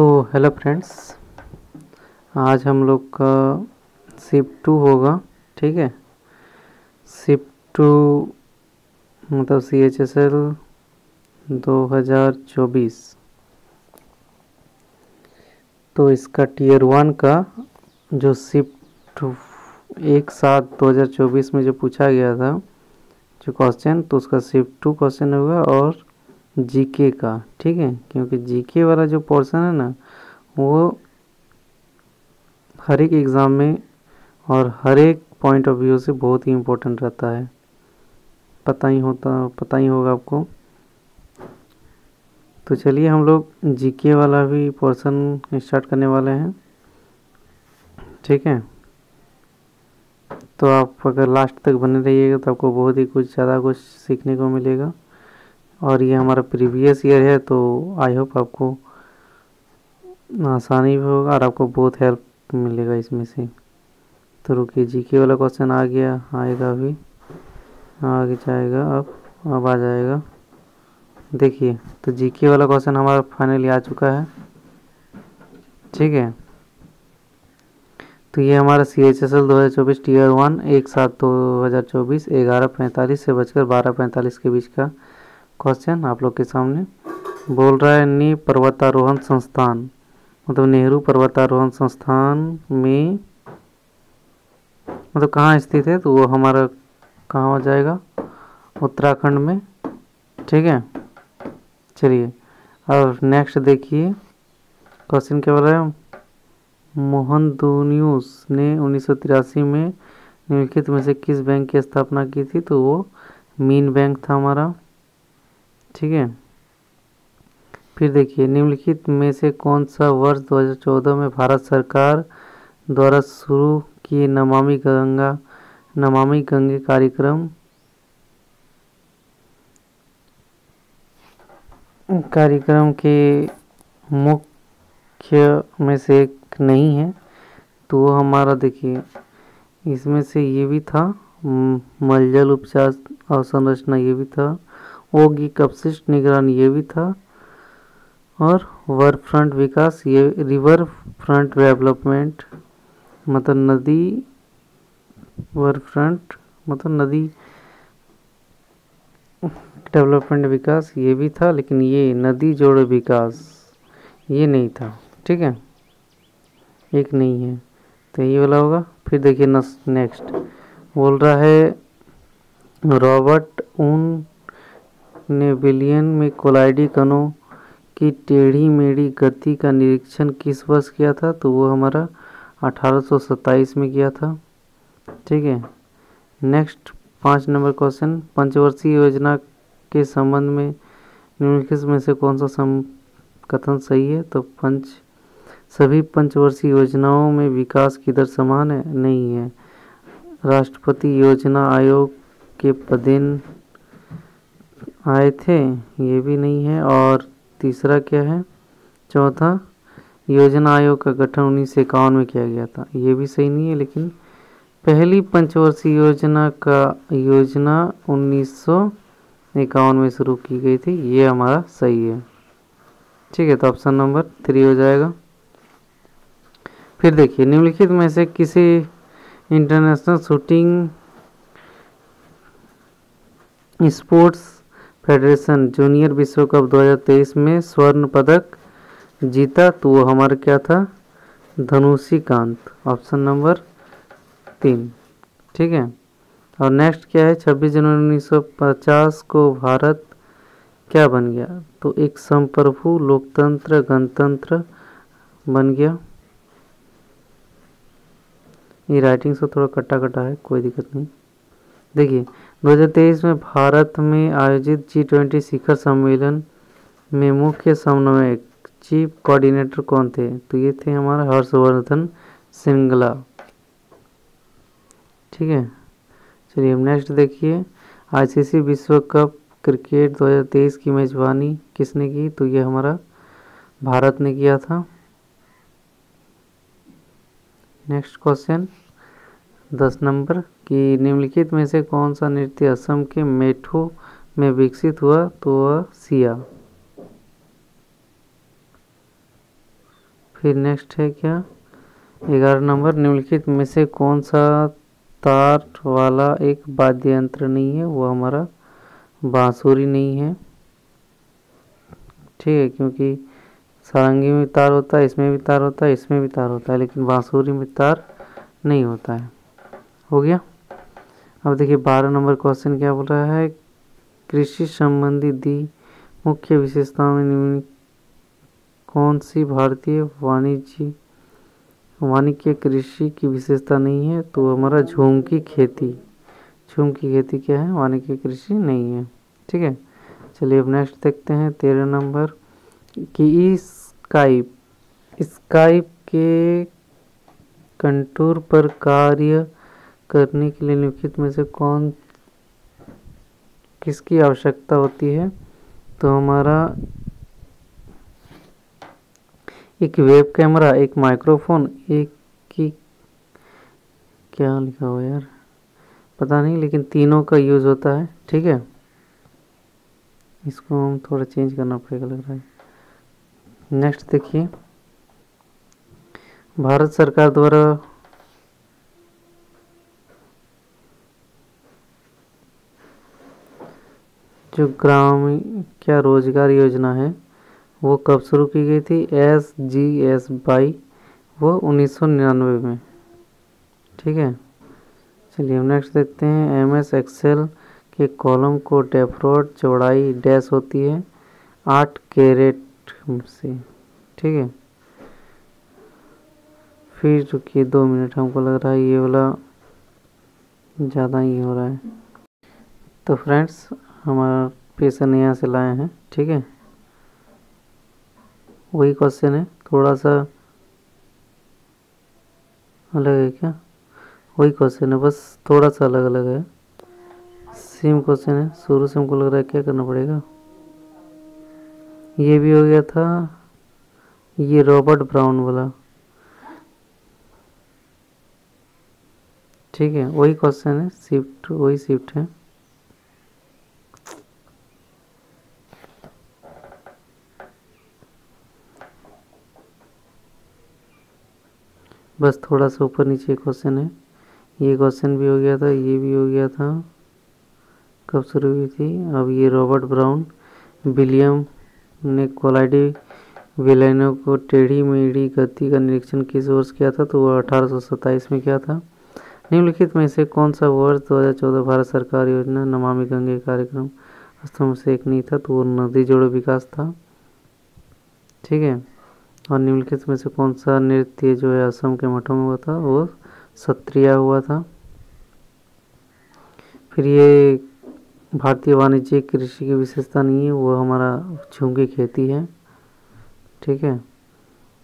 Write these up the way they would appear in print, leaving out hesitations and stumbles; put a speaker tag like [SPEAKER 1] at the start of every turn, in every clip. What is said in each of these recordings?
[SPEAKER 1] Hello friends, आज हम लोग का शिफ्ट 2 होगा। ठीक है, शिफ्ट 2 मतलब CHSL 2024। तो इसका टीयर 1 का जो शिफ्ट 1/7/2024 में जो पूछा गया था जो क्वेश्चन, तो उसका शिफ्ट 2 क्वेश्चन होगा और जीके का। ठीक है, क्योंकि जीके वाला जो पोर्शन है ना, वो हर एक एग्ज़ाम में और हर एक पॉइंट ऑफ व्यू से बहुत ही इम्पोर्टेंट रहता है। पता ही होगा आपको। तो चलिए हम लोग जीके वाला भी पोर्शन स्टार्ट करने वाले हैं। ठीक है, तो आप अगर लास्ट तक बने रहिएगा तो आपको बहुत ही कुछ ज़्यादा कुछ सीखने को मिलेगा। और ये हमारा प्रीवियस ईयर है, तो आई होप आपको आसानी भी होगा और आपको बहुत हेल्प मिलेगा इसमें से। तो रुकिए, जीके वाला क्वेश्चन आ गया, आएगा अभी, आगे जाएगा। अब आ जाएगा। देखिए, तो जीके वाला क्वेश्चन हमारा फाइनली आ चुका है। ठीक है, तो ये हमारा CHSL 2024 टीयर 1 1/7/2024 11:45 से बजकर 12:45 के बीच का क्वेश्चन आप लोग के सामने बोल रहा है। नी पर्वतारोहण संस्थान मतलब नेहरू पर्वतारोहण संस्थान में मतलब कहाँ स्थित है, तो वो हमारा कहाँ हो जाएगा, उत्तराखंड में। ठीक है, चलिए और नेक्स्ट देखिए, क्वेश्चन क्या बोल रहा है। मोहनदोनियस ने 1983 में निम्नलिखित में से किस बैंक की स्थापना की थी, तो वो मीन बैंक था हमारा। ठीक है, फिर देखिए, निम्नलिखित में से कौन सा वर्ष 2014 में भारत सरकार द्वारा शुरू किए नमामि गंगे कार्यक्रम के मुख्य में से एक नहीं है, तो वो हमारा देखिए, इसमें से ये भी था मलजल उपचार अवसंरचना, ये भी था औद्योगिक अपशिष्ट निगरान, ये भी था, और रिवर फ्रंट विकास, ये रिवर फ्रंट डेवलपमेंट मतलब नदी रिवर फ्रंट मतलब नदी डेवलपमेंट विकास, ये भी था, लेकिन ये नदी जोड़ विकास ये नहीं था। ठीक है, एक नहीं है, तो ये वाला होगा। फिर देखिए नेक्स्ट बोल रहा है, रॉबर्ट उन ने बिलियन में कोलाइडी कणों की टेढ़ी मेढ़ी गति का निरीक्षण किस वर्ष किया था, तो वो हमारा 1827 में किया था। ठीक है, नेक्स्ट 5 नंबर क्वेश्चन, पंचवर्षीय योजना के संबंध में निम्नलिखित में से कौन सा कथन सही है, तो सभी पंचवर्षीय योजनाओं में विकास की दर समान है, नहीं है। राष्ट्रपति योजना आयोग के पदेन आए थे, ये भी नहीं है। और तीसरा क्या है, चौथा, योजना आयोग का गठन 1951 में किया गया था, ये भी सही नहीं है। लेकिन पहली पंचवर्षीय योजना 1951 में शुरू की गई थी, ये हमारा सही है। ठीक है, तो ऑप्शन नंबर 3 हो जाएगा। फिर देखिए, निम्नलिखित में से किसी international shooting sports federation junior विश्व कप 2023 में स्वर्ण पदक जीता, तो वो हमारा क्या था, धनुषीकांत, ऑप्शन नंबर 3। ठीक है, और नेक्स्ट क्या है, 26 जनवरी 1950 को भारत क्या बन गया, तो एक संप्रभु लोकतंत्र गणतंत्र बन गया। ये राइटिंग से थोड़ा कटा कटा है, कोई दिक्कत नहीं। देखिए, 2023 में भारत में आयोजित G20 शिखर सम्मेलन में मुख्य समन्वयक चीफ कोऑर्डिनेटर कौन थे, तो ये थे हमारा हर्षवर्धन श्रृंगला। ठीक है, चलिए नेक्स्ट देखिए, ICC विश्व कप क्रिकेट 2023 की मेजबानी किसने की, तो ये हमारा भारत ने किया था। नेक्स्ट क्वेश्चन 10 नंबर की, निम्नलिखित में से कौन सा नृत्य असम के मेठो में विकसित हुआ, तो वह सिया। फिर नेक्स्ट है क्या 11 नंबर, निम्नलिखित में से कौन सा तार वाला एक वाद्य यंत्र नहीं है? वो हमारा बांसुरी नहीं है, ठीक है, क्योंकि सारंगी में तार होता है, इसमें भी तार होता है, इसमें भी तार होता है, लेकिन बांसुरी में तार नहीं होता है। हो गया। अब देखिए 12 नंबर क्वेश्चन क्या बोल रहा है, कृषि संबंधी दी मुख्य विशेषताओं में निम्न कौन सी भारतीय वानिकी कृषि की विशेषता नहीं है? तो हमारा झूम की खेती। झूम की खेती क्या है? वानिकी कृषि नहीं है, ठीक है। चलिए अब नेक्स्ट देखते हैं 13 नंबर कि स्काइप के कंटूर पर कार्य करने के लिए निम्नलिखित में से किसकी आवश्यकता होती है? तो हमारा एक वेब कैमरा, एक माइक्रोफोन, एक की क्या लिखा हुआ यार पता नहीं, लेकिन तीनों का यूज़ होता है, ठीक है। इसको हम थोड़ा चेंज करना पड़ेगा लग रहा है। नेक्स्ट देखिए भारत सरकार द्वारा जो ग्रामीण क्या रोजगार योजना है वो कब शुरू की गई थी? SGS-22 वो 1999 में, ठीक है। चलिए हम नेक्स्ट देखते हैं MS एक्सेल के कॉलम को डेफरोड चौड़ाई डैश होती है 8 कैरेट से, ठीक है। फिर रुकिए 2 मिनट, हमको लग रहा है ये वाला ज़्यादा ही हो रहा है। तो फ्रेंड्स हमारा पेशन यहाँ से लाए हैं, ठीक है। वही क्वेश्चन है, थोड़ा सा अलग है क्या? वही क्वेश्चन है, बस थोड़ा सा अलग अलग है। सेम क्वेश्चन है, शुरू से हमको लग रहा है क्या करना पड़ेगा। ये भी हो गया था, ये रॉबर्ट ब्राउन वाला, ठीक है। वही क्वेश्चन है, शिफ्ट वही शिफ्ट है। बस थोड़ा सा ऊपर नीचे क्वेश्चन है। ये क्वेश्चन भी हो गया था, ये भी हो गया था, कब शुरू हुई थी? अब ये रॉबर्ट ब्राउन विलियम ने कोलाइडी विलेनो को टेढ़ी मेढ़ी गति का निरीक्षण किस वर्ष किया था? तो वो 1827 में किया था। निम्नलिखित में से कौन सा वर्ष 2014 भारत सरकार योजना नमामि गंगे कार्यक्रम स्तंभ से एक नहीं था? तो वो नदी जोड़ो विकास था, ठीक है। और निम्नलिखित में से कौन सा नृत्य जो है असम के मठों में हुआ था? वो सत्रिया हुआ था। फिर ये भारतीय वाणिज्यिक कृषि की विशेषता नहीं है, वो हमारा झूम की खेती है, ठीक है।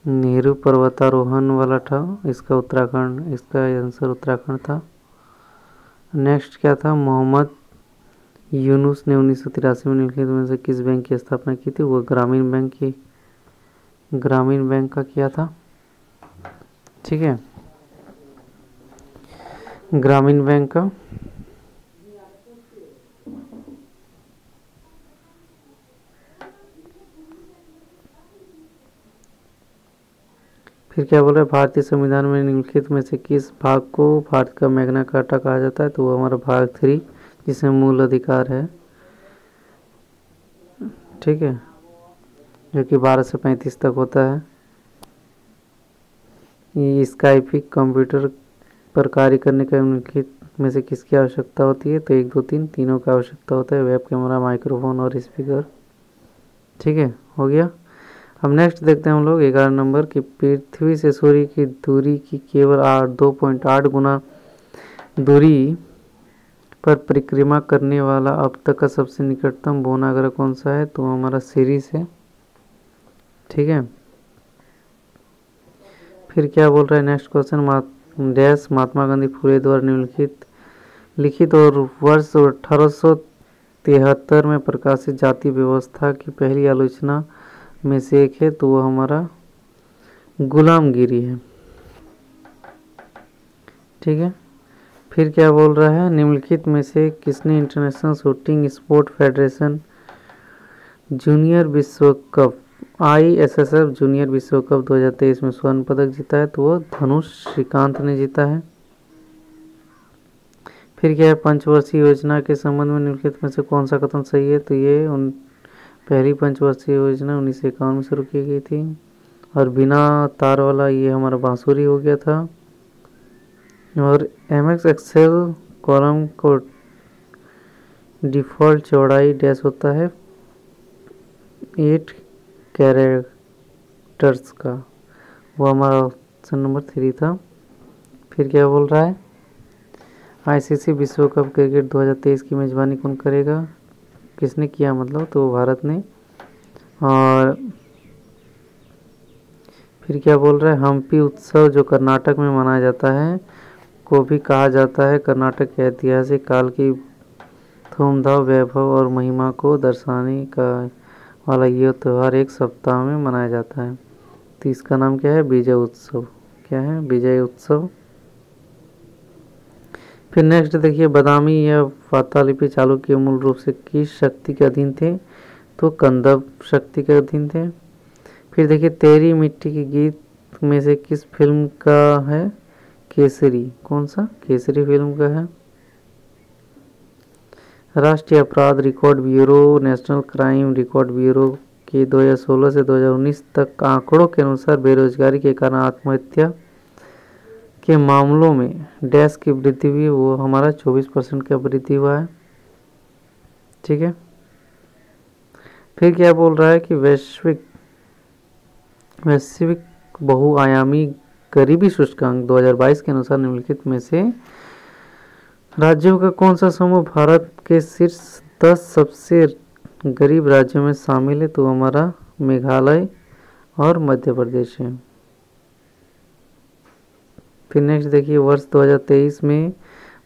[SPEAKER 1] नेहरू पर्वतारोहण वाला था, इसका उत्तराखंड, इसका आंसर उत्तराखंड था। नेक्स्ट क्या था? मोहम्मद यूनुस ने 1983 में निम्नलिखित में से किस बैंक की स्थापना की थी? वो ग्रामीण बैंक का किया था, ठीक है, ग्रामीण बैंक का। फिर क्या बोल रहा है? भारतीय संविधान में निम्नलिखित में से किस भाग को भारत का मैग्ना कार्टा कहा जाता है? तो वो हमारा भाग 3 जिसमें मूल अधिकार है, ठीक है, जो कि 12 से 35 तक होता है। ये स्काइपिक कंप्यूटर पर कार्य करने का निम्नलिखित में से किसकी आवश्यकता होती है? तो 1 2 3 तीनों का आवश्यकता होता है, वेब कैमरा, माइक्रोफोन और स्पीकर, ठीक है। हो गया। अब नेक्स्ट देखते हैं हम लोग 11 नंबर की पृथ्वी से सूर्य की दूरी की केवल 2.8 गुना दूरी पर परिक्रमा करने वाला अब तक का सबसे निकटतम बोना ग्रह कौन सा है? तो हमारा सीरीज है, ठीक है। फिर क्या बोल रहा है next question? Dash Mahatma Gandhi फुले द्वारा निम्नलिखित लिखित और वर्ष 1873 में प्रकाशित जाति व्यवस्था की पहली आलोचना में से एक है, तो वो हमारा गुलामगिरी है, ठीक है। फिर क्या बोल रहा है? निम्नलिखित में से किसने international shooting sport federation junior विश्व कप ISSF जूनियर विश्व कप 2023 में स्वर्ण पदक जीता है, तो वो धनुष श्रीकांत ने जीता है। फिर क्या है, पंचवर्षीय योजना के संबंध में निम्नलिखित में से कौन सा कथन सही है, तो ये पहली पंचवर्षीय योजना 1951 में शुरू की गई थी। और बिना तार वाला ये हमारा बांसुरी हो गया था। और MX एक्सेल कॉलम को डिफ़ॉल्ट चौड़ाई डैश होता है 8 कैरेक्टर्स का, वो हमारा ऑप्शन नंबर 3 था। फिर क्या बोल रहा है, ICC विश्व कप क्रिकेट 2023 की मेज़बानी कौन करेगा, किसने किया मतलब, तो भारत ने। और फिर क्या बोल रहा है, हम्पी उत्सव जो कर्नाटक में मनाया जाता है को भी कहा जाता है कर्नाटक के ऐतिहासिक काल की धूमधाम, वैभव और महिमा को दर्शाने का वाला ये त्यौहार एक सप्ताह में मनाया जाता है। तो इसका नाम क्या है, विजय उत्सव। क्या है, विजय उत्सव। फिर नेक्स्ट देखिए, बादामी या पातालिपि चालुक्य मूल रूप से किस शक्ति के अधीन थे, तो कंदव शक्ति के अधीन थे। फिर देखिए, तेरी मिट्टी के गीत में से किस फिल्म का है केसरी, कौन सा, केसरी फिल्म का है। राष्ट्रीय अपराध record bureau, national crime record bureau के 2016 से 2019 तक आंकड़ों के अनुसार बेरोजगारी के कारण आत्महत्या के मामलों में डैश की वृद्धि हुई, वो हमारा 24% का वृद्धि हुआ है। ठीक है। फिर क्या बोल रहा है कि वैश्विक बहुआयामी गरीबी सूचकांक 2022 के अनुसार निम्नलिखित में से राज्यों का कौन सा समूह भारत के शीर्ष 10 सबसे गरीब राज्यों में शामिल है, तो हमारा मेघालय और मध्य प्रदेश है। फिर नेक्स्ट देखिए, वर्ष 2023 में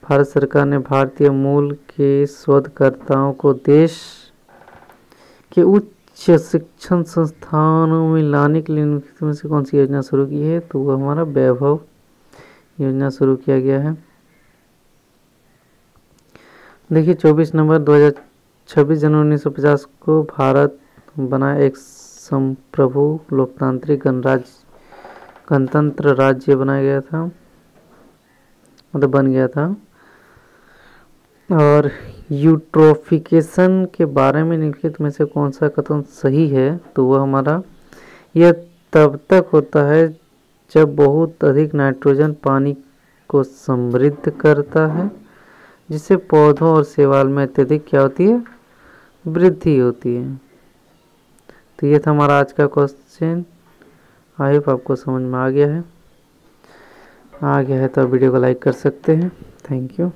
[SPEAKER 1] भारत सरकार ने भारतीय मूल के शोधकर्ताओं को देश के उच्च शिक्षण संस्थानों में लाने के लिए निम्नलिखित में से कौन सी योजना शुरू की है, तो वो हमारा वैभव योजना शुरू किया गया है। देखिए 24 नवंबर 26 जनवरी 1950 को भारत बना एक संप्रभु लोकतांत्रिक गणतंत्र राज्य बनाया गया था, मतलब बन गया था। और यूट्रोफिकेशन के बारे में निम्नलिखित में से कौन सा कथन सही है, तो वह हमारा, यह तब तक होता है जब बहुत अधिक नाइट्रोजन पानी को समृद्ध करता है, जिससे पौधों और शैवाल में अत्यधिक क्या होती है, वृद्धि होती है। तो ये था हमारा आज का क्वेश्चन। आई होप आपको समझ में आ गया है तो वीडियो को लाइक कर सकते हैं। Thank you.